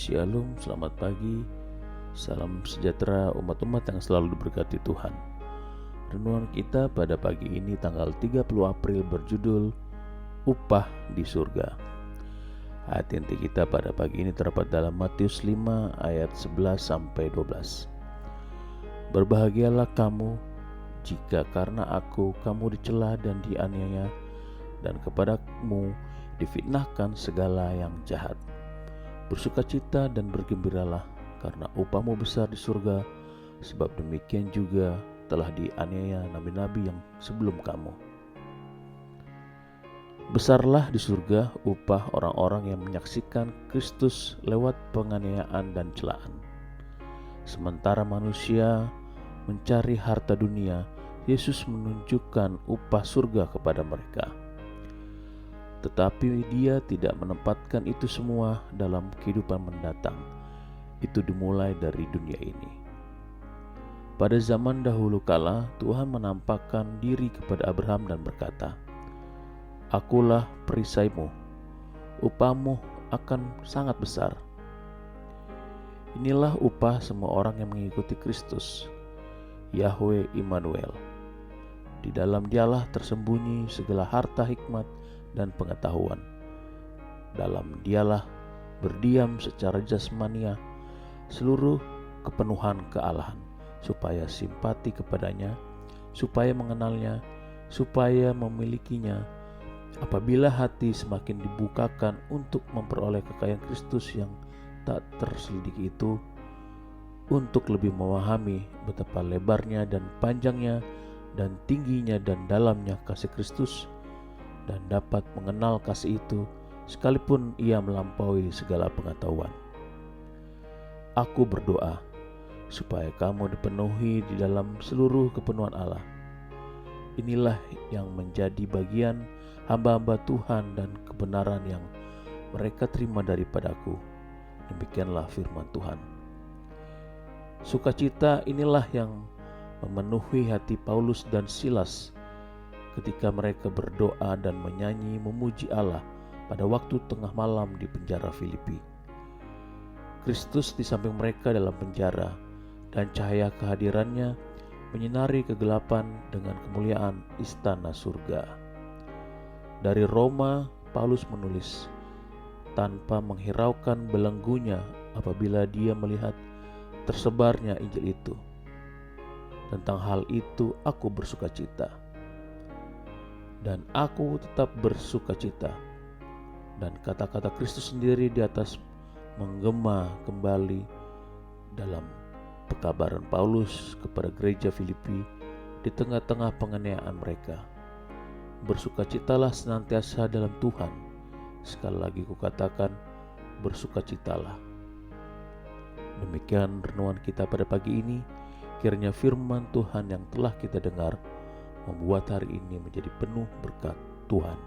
Shalom, selamat pagi. Salam sejahtera umat-umat yang selalu diberkati Tuhan. Renungan kita pada pagi ini tanggal 30 April berjudul Upah di Surga. Ayat inti kita pada pagi ini terdapat dalam Matius 5 ayat 11-12. Berbahagialah kamu jika karena aku kamu dicela dan dianiaya, dan kepadamu difitnahkan segala yang jahat. Bersukacita dan bergembiralah, karena upahmu besar di surga, sebab demikian juga telah dianiaya nabi-nabi yang sebelum kamu. Besarlah di surga upah orang-orang yang menyaksikan Kristus lewat penganiayaan dan celaan. Sementara manusia mencari harta dunia, Yesus menunjukkan upah surga kepada mereka. Tetapi dia tidak menempatkan itu semua dalam kehidupan mendatang. Itu dimulai dari dunia ini. Pada zaman dahulu kala, Tuhan menampakkan diri kepada Abraham dan berkata, "Akulah perisaimu, upahmu akan sangat besar." Inilah upah semua orang yang mengikuti Kristus, Yahweh Immanuel. Di dalam Dialah tersembunyi segala harta hikmat dan pengetahuan. Dalam Dialah berdiam secara jasmania seluruh kepenuhan kealahan, supaya simpati kepadanya, supaya mengenalnya, supaya memilikinya. Apabila hati semakin dibukakan untuk memperoleh kekayaan Kristus yang tak terselidiki itu, untuk lebih memahami betapa lebarnya dan panjangnya dan tingginya dan dalamnya kasih Kristus, dan dapat mengenal kasih itu sekalipun ia melampaui segala pengetahuan. Aku berdoa supaya kamu dipenuhi di dalam seluruh kepenuhan Allah. Inilah yang menjadi bagian hamba-hamba Tuhan dan kebenaran yang mereka terima daripadaku. Demikianlah firman Tuhan. Sukacita inilah yang memenuhi hati Paulus dan Silas ketika mereka berdoa dan menyanyi memuji Allah pada waktu tengah malam di penjara Filipi. Kristus di samping mereka dalam penjara, dan cahaya kehadirannya menyinari kegelapan dengan kemuliaan istana surga. Dari Roma, Paulus menulis tanpa menghiraukan belenggunya apabila dia melihat tersebarnya Injil itu. Tentang hal itu aku bersukacita, dan aku tetap bersukacita. Dan kata-kata Kristus sendiri di atas menggema kembali dalam pekabaran Paulus kepada gereja Filipi di tengah-tengah penganiayaan mereka. Bersukacitalah senantiasa dalam Tuhan. Sekali lagi kukatakan, bersukacitalah. Demikian renungan kita pada pagi ini. Kiranya firman Tuhan yang telah kita dengar membuat hari ini menjadi penuh berkat Tuhan.